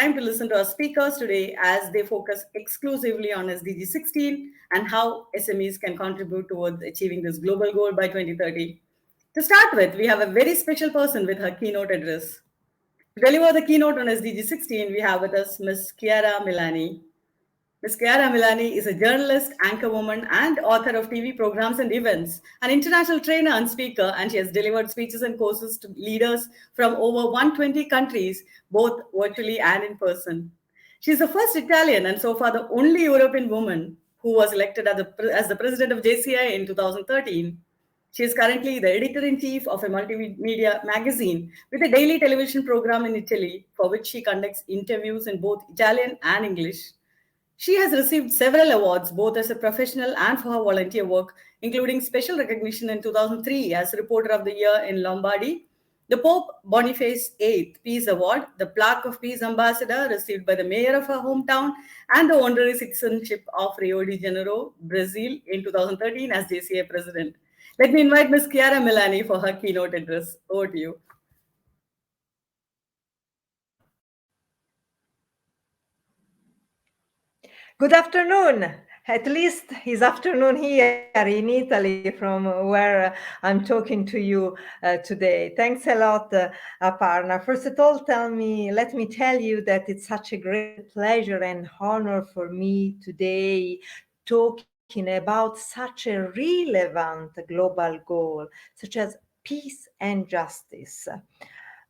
time to listen to our speakers today as they focus exclusively on SDG16 and how SMEs can contribute towards achieving this global goal by 2030. To start with, we have a very special person with her keynote address. To deliver the keynote on SDG16, we have with us Ms. Chiara Milani. Ms. Chiara Milani is a journalist, anchorwoman, and author of TV programs and events, an international trainer and speaker, and she has delivered speeches and courses to leaders from over 120 countries, both virtually and in person. She is the first Italian and so far the only European woman who was elected as the president of JCI in 2013. She is currently the editor-in-chief of a multimedia magazine with a daily television program in Italy, for which she conducts interviews in both Italian and English. She has received several awards, both as a professional and for her volunteer work, including special recognition in 2003 as Reporter of the Year in Lombardy, the Pope Boniface VIII Peace Award, the Plaque of Peace Ambassador received by the mayor of her hometown, and the honorary citizenship of Rio de Janeiro, Brazil in 2013 as JCA president. Let me invite Ms. Chiara Milani for her keynote address. Over to you. Good afternoon. At least it's afternoon here in Italy from where I'm talking to you today. Thanks a lot, Aparna. First of all, let me tell you that it's such a great pleasure and honor for me today talking about such a relevant global goal, such as peace and justice.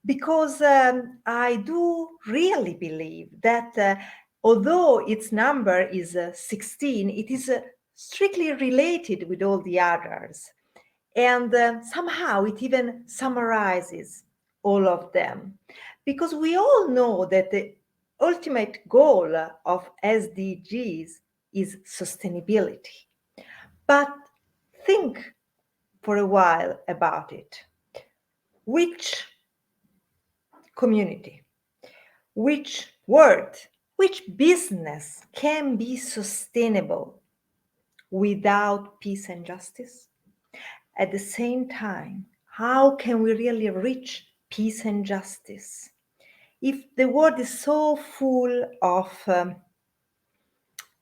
Because I do really believe that although its number is 16, it is strictly related with all the others. And somehow it even summarizes all of them. Because we all know that the ultimate goal of SDGs is sustainability. But think for a while about it. Which community, which word, which business can be sustainable without peace and justice? At the same time, how can we really reach peace and justice if the world is so full of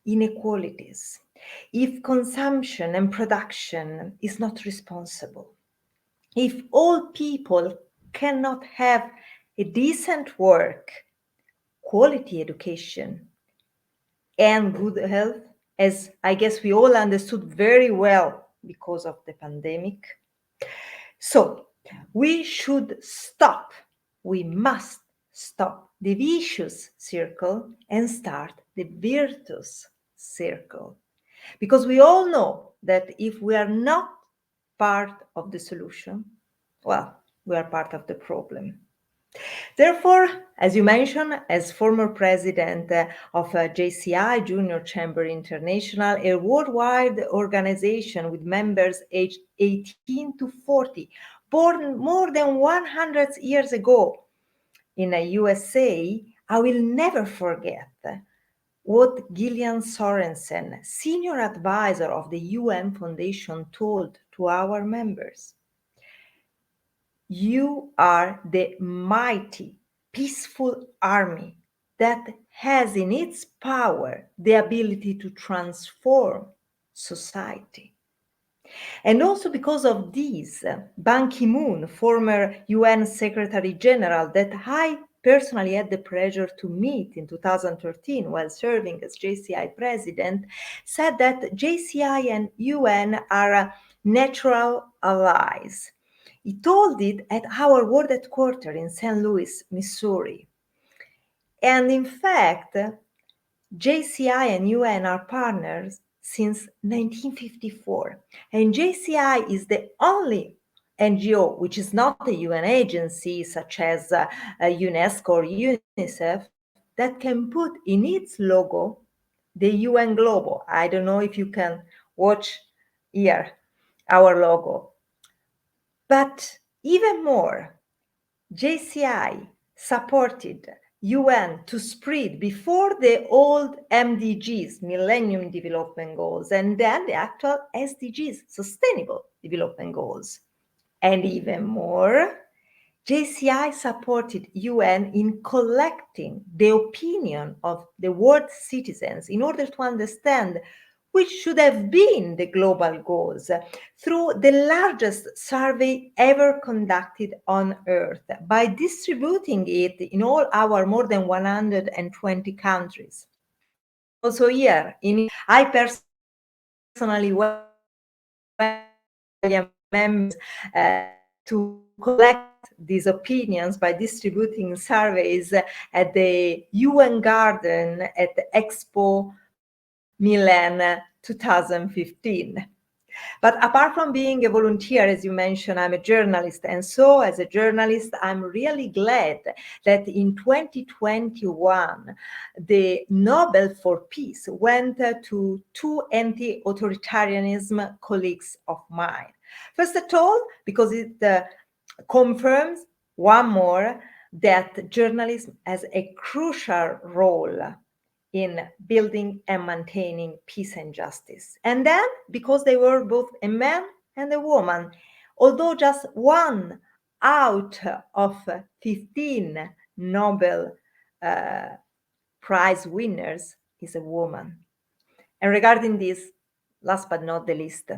inequalities, if consumption and production is not responsible, if all people cannot have a decent work, quality education, and good health, as I guess we all understood very well because of the pandemic. So we must stop the vicious circle and start the virtuous circle. Because we all know that if we are not part of the solution, well, we are part of the problem. Therefore, as you mentioned, as former president of JCI, Junior Chamber International, a worldwide organization with members aged 18 to 40, born more than 100 years ago in the USA, I will never forget what Gillian Sorensen, senior advisor of the UN Foundation, told to our members. You are the mighty, peaceful army that has in its power the ability to transform society. And also because of this, Ban Ki-moon, former UN Secretary General that I personally had the pleasure to meet in 2013 while serving as JCI president, said that JCI and UN are natural allies. He told it at our world headquarters in St. Louis, Missouri. And in fact, JCI and UN are partners since 1954. And JCI is the only NGO, which is not a UN agency such as UNESCO or UNICEF, that can put in its logo the UN logo. I don't know if you can watch here our logo. But even more, JCI supported UN to spread before the old MDGs, Millennium Development Goals, and then the actual SDGs, Sustainable Development Goals. And even more, JCI supported UN in collecting the opinion of the world citizens in order to understand which should have been the global goals through the largest survey ever conducted on Earth by distributing it in all our more than 120 countries. Also here, I personally went members to collect these opinions by distributing surveys at the UN Garden at Expo Milan 2015. But apart from being a volunteer, as you mentioned, I'm a journalist. And so as a journalist, I'm really glad that in 2021, the Nobel for Peace went to two anti-authoritarianism colleagues of mine. First of all, because it confirms one more that journalism has a crucial role in building and maintaining peace and justice. And then, because they were both a man and a woman, although just one out of 15 Nobel Prize winners is a woman. And regarding this, last but not the least,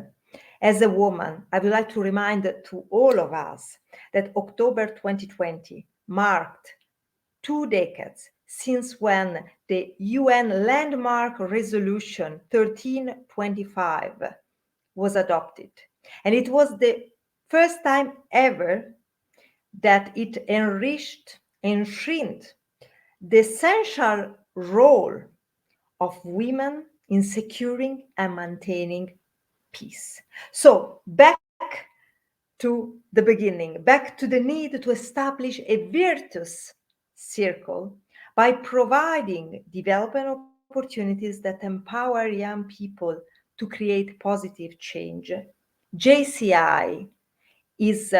as a woman, I would like to remind to all of us that October 2020 marked 2 decades since when the UN landmark resolution 1325 was adopted. And it was the first time ever that it enshrined the essential role of women in securing and maintaining peace. So back to the beginning, back to the need to establish a virtuous circle by providing development opportunities that empower young people to create positive change. JCI is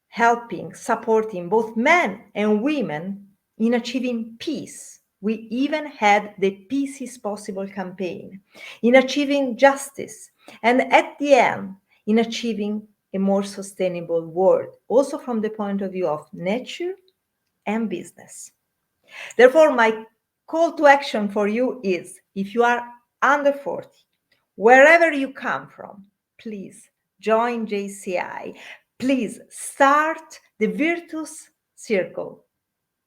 helping, supporting both men and women in achieving peace. We even had the Peace is Possible campaign, in achieving justice, and at the end, in achieving a more sustainable world, also from the point of view of nature and business. Therefore, my call to action for you is, if you are under 40, wherever you come from, please join JCI. Please start the virtuous circle.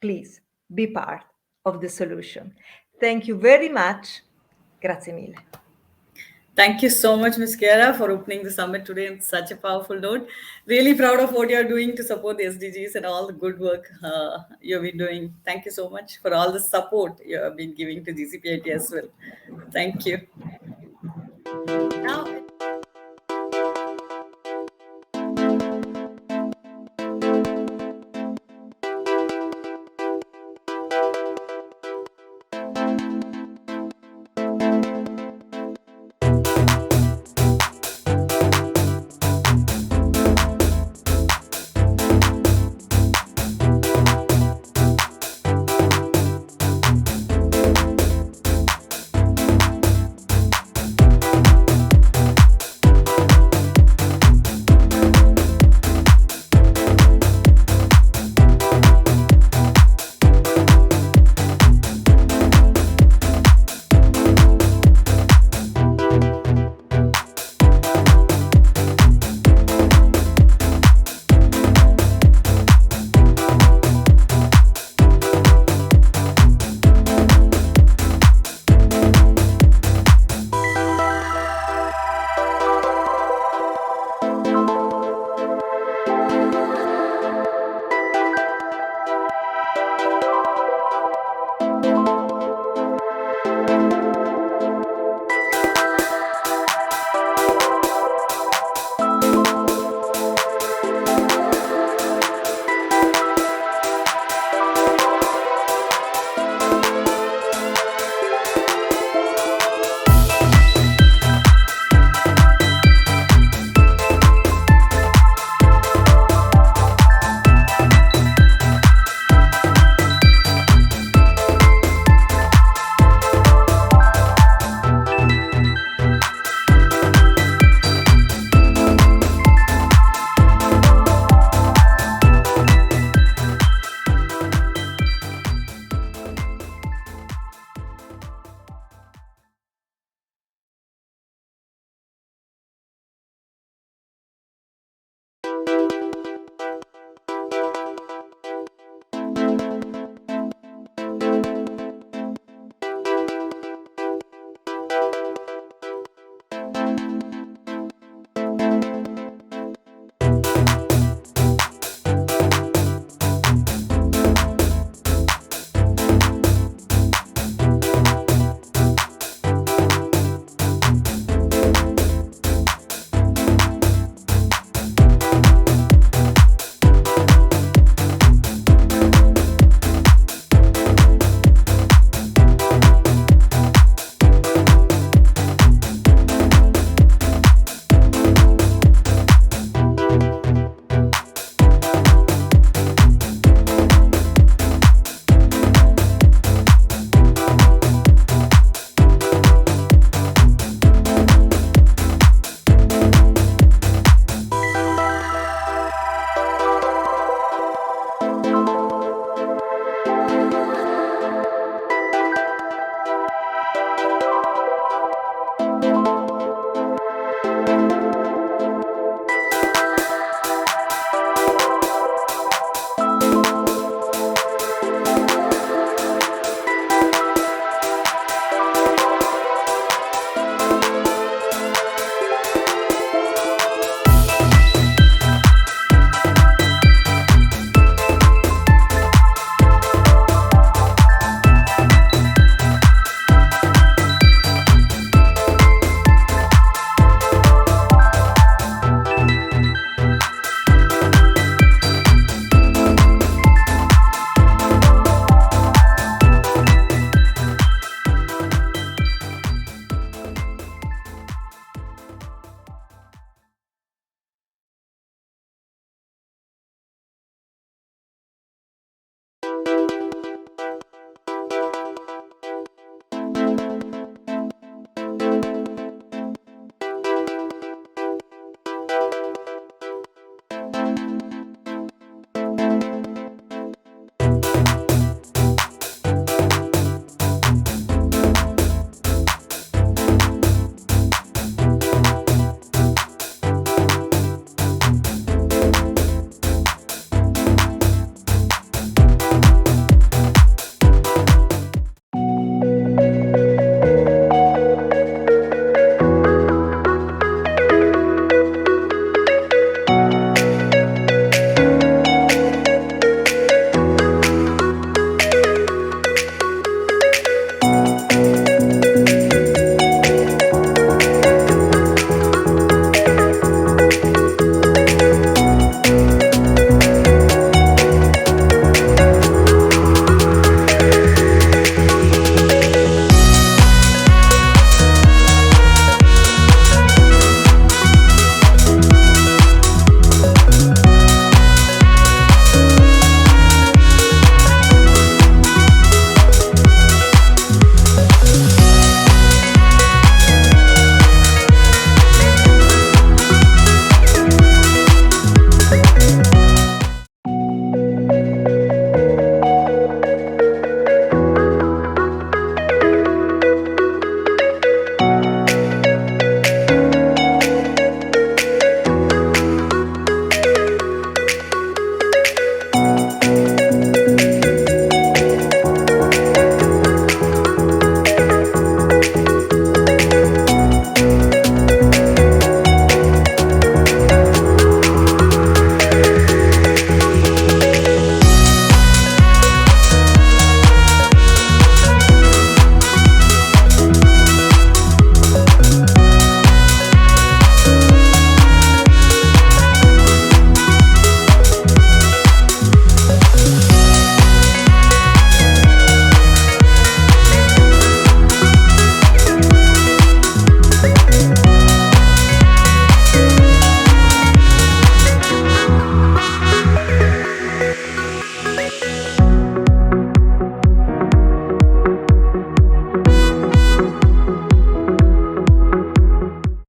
Please be part of the solution. Thank you very much. Grazie mille. Thank you so much, Ms. Chiara, for opening the summit today in such a powerful note. Really proud of what you're doing to support the SDGs and all the good work you've been doing. Thank you so much for all the support you have been giving to GCPIT as well. Thank you. Now,